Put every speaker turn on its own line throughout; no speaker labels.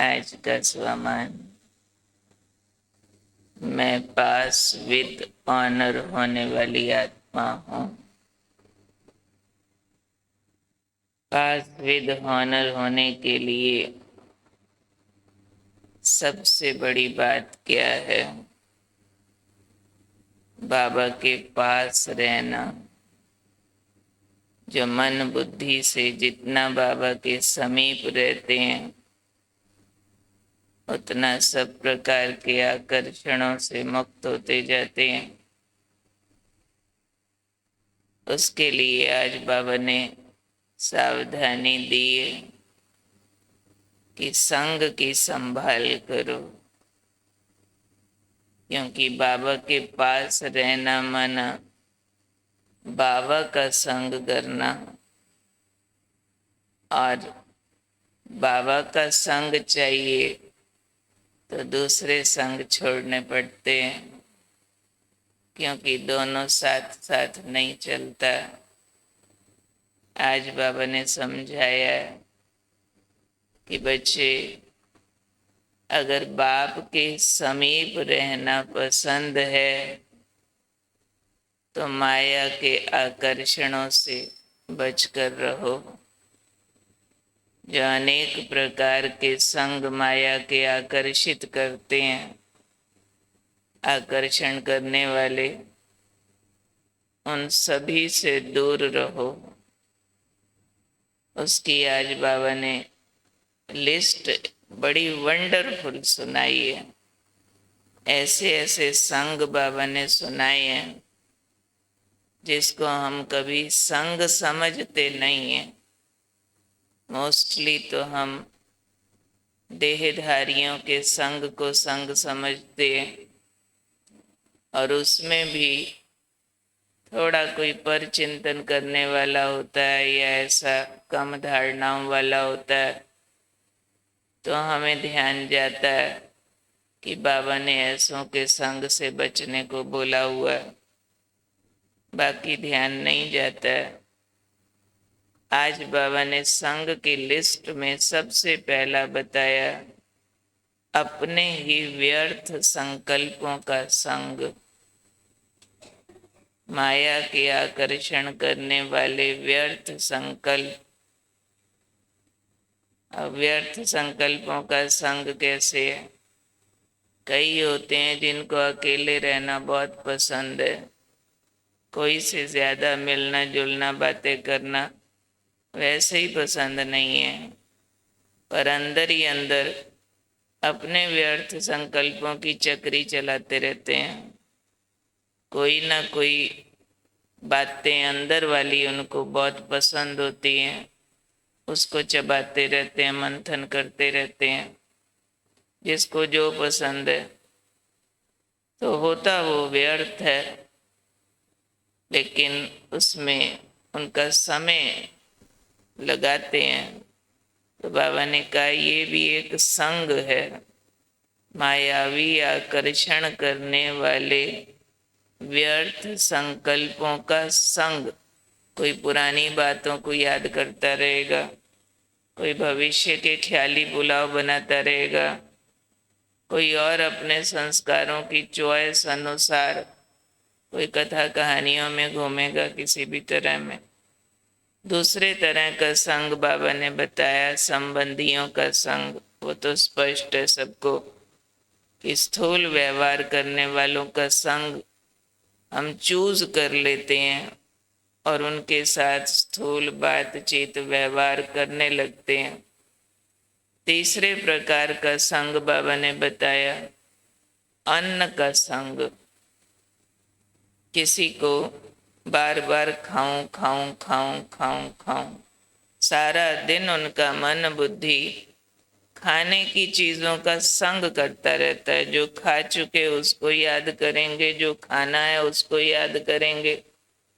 आज का स्वमान, मैं पास विद ऑनर होने वाली आत्मा हूँ। पास विद ऑनर होने के लिए सबसे बड़ी बात क्या है? बाबा के पास रहना। जो मन बुद्धि से जितना बाबा के समीप रहते हैं, उतना सब प्रकार के आकर्षणों से मुक्त होते जाते हैं। उसके लिए आज बाबा ने सावधानी दी है कि संग की संभाल करो, क्योंकि बाबा के पास रहना माना बाबा का संग करना, और बाबा का संग चाहिए तो दूसरे संग छोड़ने पड़ते हैं, क्योंकि दोनों साथ साथ नहीं चलता। आज बाबा ने समझाया कि बच्चे, अगर बाप के समीप रहना पसंद है तो माया के आकर्षणों से बचकर रहो। जो अनेक प्रकार के संग माया के आकर्षित करते हैं, आकर्षण करने वाले, उन सभी से दूर रहो। उसकी आज बाबा ने लिस्ट बड़ी वंडरफुल सुनाई है। ऐसे ऐसे संग बाबा ने सुनाए हैं जिसको हम कभी संग समझते नहीं हैं। मोस्टली तो हम देहधारियों के संग को संग समझते हैं, और उसमें भी थोड़ा कोई पर चिंतन करने वाला होता है या ऐसा कम धारणाओं वाला होता है, तो हमें ध्यान जाता है कि बाबा ने ऐसों के संग से बचने को बोला हुआ है, बाकी ध्यान नहीं जाता है। आज बाबा ने संग की लिस्ट में सबसे पहला बताया अपने ही व्यर्थ संकल्पों का संग। माया के आकर्षण करने वाले व्यर्थ संकल्प, व्यर्थ संकल्पों का संग कैसे है? कई होते हैं जिनको अकेले रहना बहुत पसंद है, कोई से ज्यादा मिलना जुलना बातें करना वैसे ही पसंद नहीं है, पर अंदर ही अंदर अपने व्यर्थ संकल्पों की चक्री चलाते रहते हैं। कोई ना कोई बातें अंदर वाली उनको बहुत पसंद होती हैं, उसको चबाते रहते हैं, मंथन करते रहते हैं। जिसको जो पसंद है, तो होता वो व्यर्थ है, लेकिन उसमें उनका समय लगाते हैं। तो बाबा ने कहा ये भी एक संग है, मायावी आकर्षण करने वाले व्यर्थ संकल्पों का संग। कोई पुरानी बातों को याद करता रहेगा, कोई भविष्य के ख्याली पुलाव बनाता रहेगा, कोई और अपने संस्कारों की चॉइस अनुसार कोई कथा कहानियों में घूमेगा किसी भी तरह में। दूसरे तरह का संग बाबा ने बताया संबंधियों का संग। वो तो स्पष्ट है सबको कि स्थूल व्यवहार करने वालों का संग हम चूज कर लेते हैं और उनके साथ स्थूल बातचीत व्यवहार करने लगते हैं। तीसरे प्रकार का संग बाबा ने बताया अन्न का संग। किसी को बार बार खाऊं खाऊं खाऊं खाऊं खाऊं, सारा दिन उनका मन बुद्धि खाने की चीजों का संग करता रहता है। जो खा चुके उसको याद करेंगे, जो खाना है उसको याद करेंगे,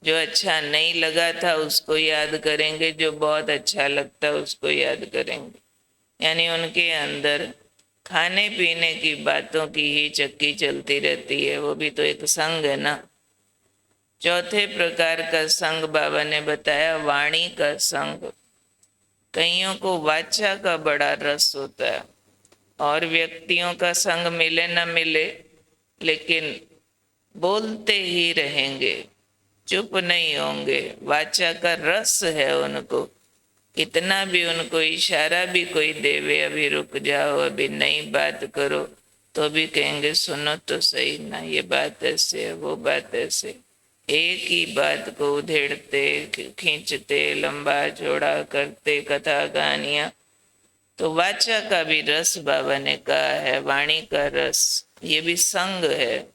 जो अच्छा नहीं लगा था उसको याद करेंगे, जो बहुत अच्छा लगता है उसको याद करेंगे। यानी उनके अंदर खाने पीने की बातों की ही चक्की चलती रहती है। वो भी तो एक संग है ना। चौथे प्रकार का संग बाबा ने बताया वाणी का संग। कईयों को वाचा का बड़ा रस होता है, और व्यक्तियों का संग मिले न मिले, लेकिन बोलते ही रहेंगे, चुप नहीं होंगे। वाचा का रस है उनको, कितना भी उनको इशारा भी कोई देवे, अभी रुक जाओ, अभी नई बात करो, तो भी कहेंगे सुनो तो सही ना, ये बात ऐसे है, वो बात ऐसे। एक ही बात को उधेड़ते, खींचते, लंबा चौड़ा करते, कथा कहानियां। तो वाचा का भी रस बाबा ने कहा है, वाणी का रस, ये भी संग है।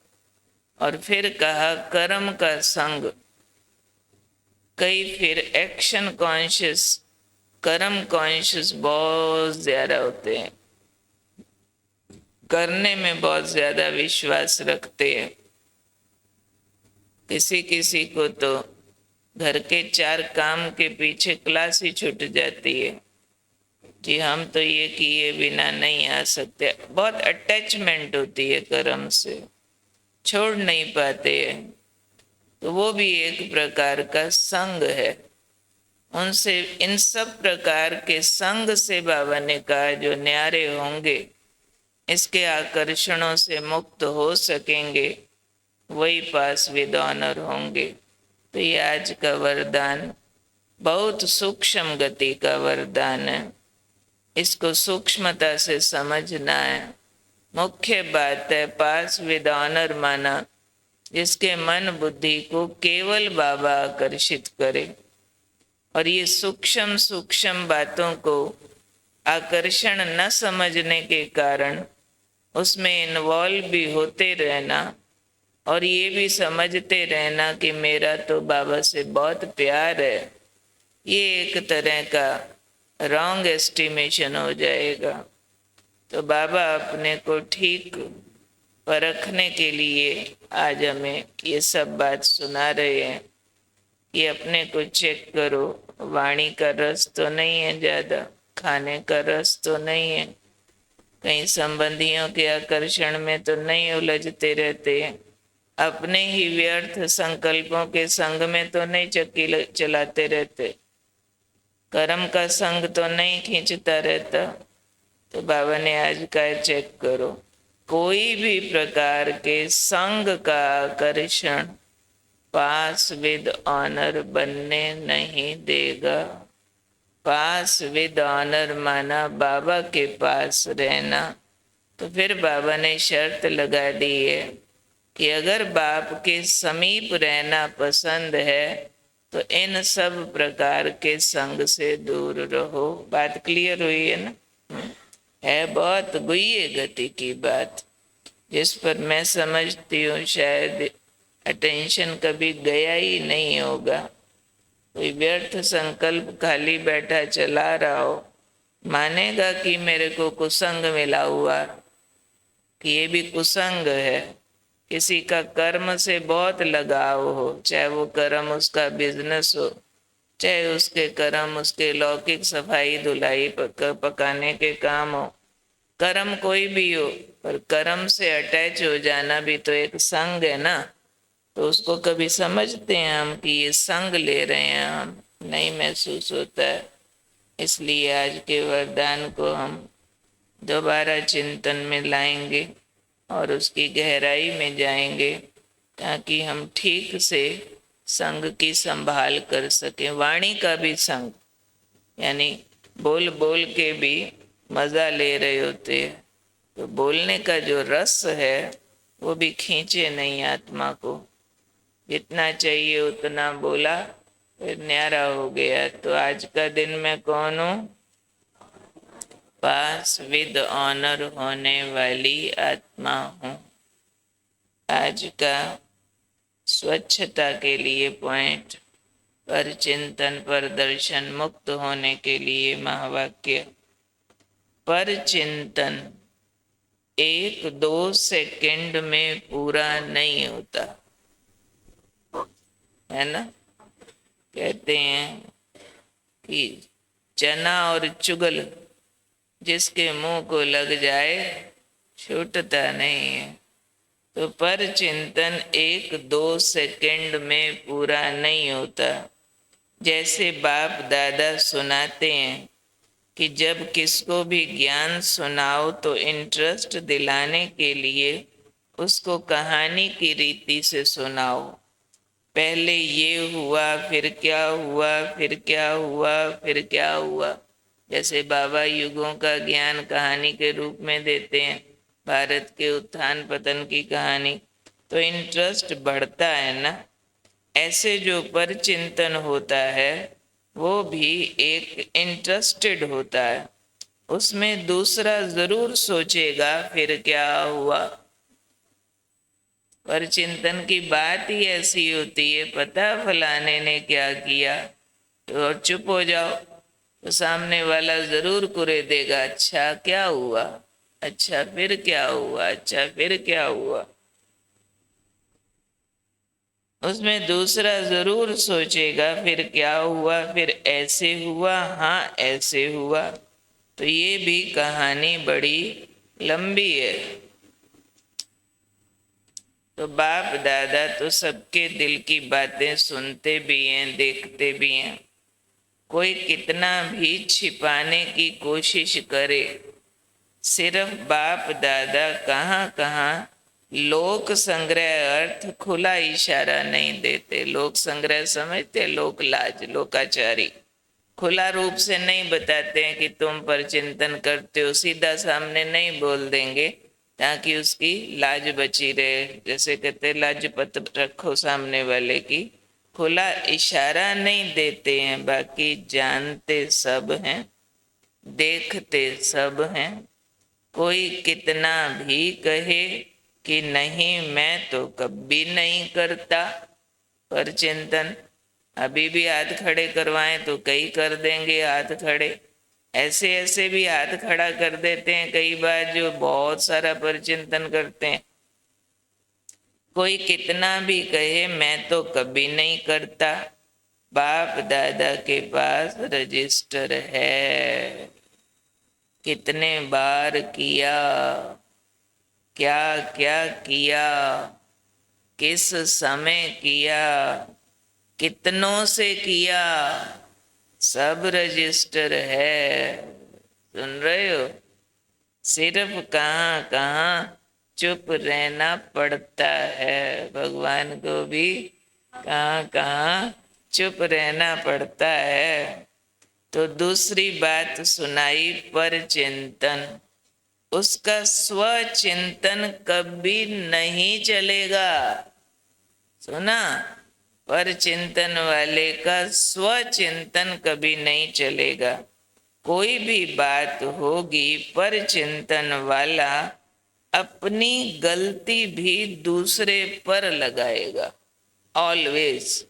और फिर कहा कर्म का संग। कई फिर एक्शन कॉन्शियस, कर्म कॉन्शियस बहुत ज्यादा होते हैं, करने में बहुत ज्यादा विश्वास रखते हैं। किसी किसी को तो घर के 4 काम के पीछे क्लास ही छूट जाती है, जी हम तो ये किए बिना नहीं आ सकते। बहुत अटैचमेंट होती है कर्म से, छोड़ नहीं पाते हैं। तो वो भी एक प्रकार का संग है। उनसे, इन सब प्रकार के संग से बाबा ने कहा जो न्यारे होंगे, इसके आकर्षणों से मुक्त हो सकेंगे, वही पास विद ऑनर होंगे। तो ये आज का वरदान बहुत सूक्ष्म गति का वरदान है, इसको सूक्ष्मता से समझना है। मुख्य बात है पास विद ऑनर माना जिसके मन बुद्धि को केवल बाबा आकर्षित करे। और ये सूक्ष्म सूक्ष्म बातों को आकर्षण न समझने के कारण उसमें इन्वॉल्व भी होते रहना, और ये भी समझते रहना कि मेरा तो बाबा से बहुत प्यार है, ये एक तरह का रॉन्ग एस्टिमेशन हो जाएगा। तो बाबा अपने को ठीक परखने के लिए आज हमें ये सब बात सुना रहे हैं कि अपने को चेक करो, वाणी का रस तो नहीं है ज्यादा, खाने का रस तो नहीं है, कहीं संबंधियों के आकर्षण में तो नहीं उलझते रहते हैं, अपने ही व्यर्थ संकल्पों के संग में तो नहीं चक्की चलाते रहते, कर्म का संग तो नहीं खींचता रहता। तो बाबा ने आज का चेक करो, कोई भी प्रकार के संग का आकर्षण पास विद ऑनर बनने नहीं देगा। पास विद ऑनर माना बाबा के पास रहना। तो फिर बाबा ने शर्त लगा दी है कि अगर बाप के समीप रहना पसंद है तो इन सब प्रकार के संग से दूर रहो। बात क्लियर हुई है ना? है बहुत गुह्य गति की बात, जिस पर मैं समझती हूँ शायद अटेंशन कभी गया ही नहीं होगा। कोई व्यर्थ संकल्प खाली बैठा चला रहा हो, मानेगा कि मेरे को कुसंग मिला हुआ, कि ये भी कुसंग है। किसी का कर्म से बहुत लगाव हो, चाहे वो कर्म उसका बिजनेस हो, चाहे उसके कर्म उसके लौकिक सफाई धुलाई पकाने के काम हो, कर्म कोई भी हो, पर कर्म से अटैच हो जाना भी तो एक संग है ना। तो उसको कभी समझते हैं हम कि ये संग ले रहे हैं, हम नहीं महसूस होता है। इसलिए आज के वरदान को हम दोबारा चिंतन में लाएंगे और उसकी गहराई में जाएंगे, ताकि हम ठीक से संग की संभाल कर सकें। वाणी का भी संग, यानी बोल बोल के भी मजा ले रहे होते हैं, तो बोलने का जो रस है वो भी खींचे नहीं आत्मा को, जितना चाहिए उतना बोला, फिर न्यारा हो गया। तो आज का दिन मैं कौन हूँ? पास विद ऑनर होने वाली आत्मा हूँ। आज का स्वच्छता के लिए पॉइंट, पर चिंतन पर दर्शन, मुक्त होने के लिए महावाक्य। पर चिंतन 1-2 सेकंड में पूरा नहीं होता है ना। कहते हैं कि चना और चुगल जिसके मुंह को लग जाए छूटता नहीं है। तो पर चिंतन 1-2 सेकंड में पूरा नहीं होता। जैसे बाप दादा सुनाते हैं कि जब किसको भी ज्ञान सुनाओ तो इंटरेस्ट दिलाने के लिए उसको कहानी की रीति से सुनाओ। पहले ये हुआ, फिर क्या हुआ, फिर क्या हुआ, फिर क्या हुआ। जैसे बाबा युगों का ज्ञान कहानी के रूप में देते हैं, भारत के उत्थान पतन की कहानी, तो इंटरेस्ट बढ़ता है ना। ऐसे जो पर चिंतन होता है वो भी एक इंटरेस्टेड होता है, उसमें दूसरा जरूर सोचेगा फिर क्या हुआ। पर चिंतन की बात ही ऐसी होती है, पता फलाने ने क्या किया, तो और चुप हो जाओ, तो सामने वाला जरूर कुरे देगा, अच्छा क्या हुआ, अच्छा फिर क्या हुआ, अच्छा फिर क्या हुआ। उसमें दूसरा जरूर सोचेगा फिर क्या हुआ, फिर ऐसे हुआ, हाँ ऐसे हुआ। तो ये भी कहानी बड़ी लंबी है। तो बाप दादा तो सबके दिल की बातें सुनते भी हैं, देखते भी हैं। कोई कितना भी छिपाने की कोशिश करे, सिर्फ बाप दादा कहाँ कहाँ लोक संग्रह अर्थ खुला इशारा नहीं देते। लोक संग्रह समझते, लोक लाज, लोकाचारी। खुला रूप से नहीं बताते हैं कि तुम पर चिंतन करते हो, सीधा सामने नहीं बोल देंगे ताकि उसकी लाज बची रहे। जैसे कहते लाजपत रखो सामने वाले की। खुला इशारा नहीं देते हैं, बाकी जानते सब हैं, देखते सब हैं। कोई कितना भी कहे कि नहीं मैं तो कभी नहीं करता पर चिंतन, अभी भी हाथ खड़े करवाएं तो कई कर देंगे हाथ खड़े। ऐसे ऐसे भी हाथ खड़ा कर देते हैं कई बार जो बहुत सारा परिचिंतन करते हैं। कोई कितना भी कहे मैं तो कभी नहीं करता, बाप दादा के पास रजिस्टर है, कितने बार किया, क्या क्या किया, किस समय किया, कितनों से किया, सब रजिस्टर है। सुन रहे हो? सिर्फ कहाँ कहाँ चुप रहना पड़ता है, भगवान को भी कहाँ कहाँ चुप रहना पड़ता है। तो दूसरी बात सुनाई पर चिंतन। उसका स्वचिंतन कभी नहीं चलेगा। सुना? पर चिंतन वाले का स्वचिंतन कभी नहीं चलेगा। कोई भी बात होगी पर चिंतन वाला अपनी गलती भी दूसरे पर लगाएगा। ऑलवेज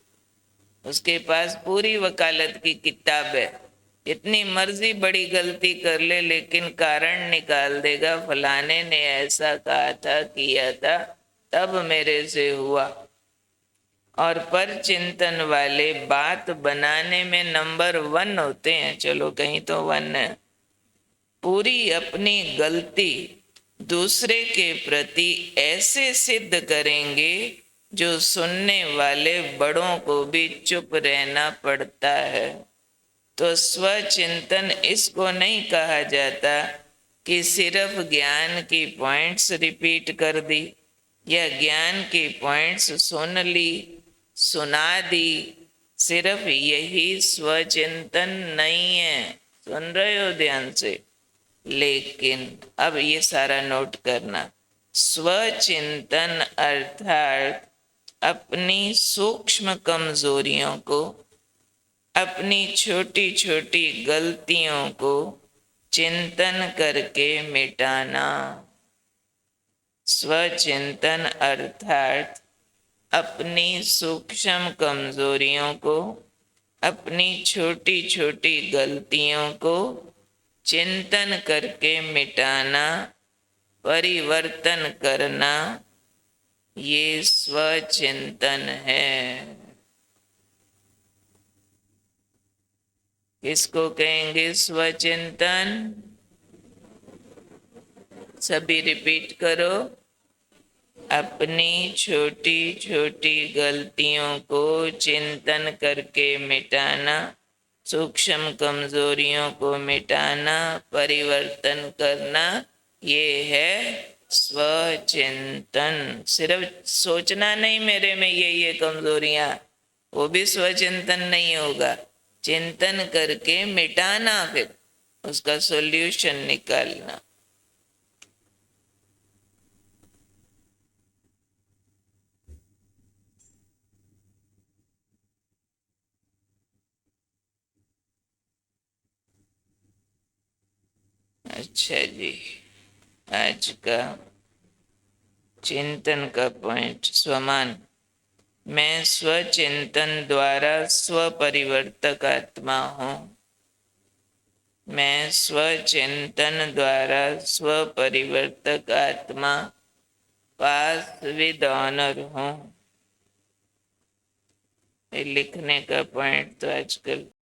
उसके पास पूरी वकालत की किताब है, इतनी मर्जी बड़ी गलती कर ले लेकिन कारण निकाल देगा, फलाने ने ऐसा कहा था, किया था, तब मेरे से हुआ। और पर चिंतन वाले बात बनाने में नंबर 1 होते हैं। चलो कहीं तो 1 है। पूरी अपनी गलती दूसरे के प्रति ऐसे सिद्ध करेंगे जो सुनने वाले बड़ों को भी चुप रहना पड़ता है। तो स्वचिंतन इसको नहीं कहा जाता कि सिर्फ ज्ञान की पॉइंट्स रिपीट कर दी या ज्ञान की पॉइंट्स सुन ली, सुना दी, सिर्फ यही स्वचिंतन नहीं है। सुन रहे हो ध्यान से? लेकिन अब ये सारा नोट करना, स्वचिंतन अर्थात अपनी सूक्ष्म कमजोरियों को, अपनी छोटी छोटी गलतियों को चिंतन करके मिटाना। स्वचिंतन अर्थात अपनी सूक्ष्म कमजोरियों को, अपनी छोटी छोटी गलतियों को चिंतन करके मिटाना, परिवर्तन करना, ये स्वचिंतन है। किसको कहेंगे स्वचिंतन? सभी रिपीट करो। अपनी छोटी छोटी गलतियों को चिंतन करके मिटाना, सूक्ष्म कमजोरियों को मिटाना, परिवर्तन करना, ये है स्वचिंतन। सिर्फ सोचना नहीं मेरे में ये कमजोरियां, वो भी स्वचिंतन नहीं होगा। चिंतन करके मिटाना, फिर उसका सॉल्यूशन निकालना। अच्छा जी, आज का चिंतन का पॉइंट स्वमान। मैं स्वचिंतन द्वारा स्वपरिवर्तक आत्मा हूँ। मैं स्वचिंतन द्वारा स्वपरिवर्तक आत्मा, पास विद ऑनर हूँ। लिखने का पॉइंट तो आजकल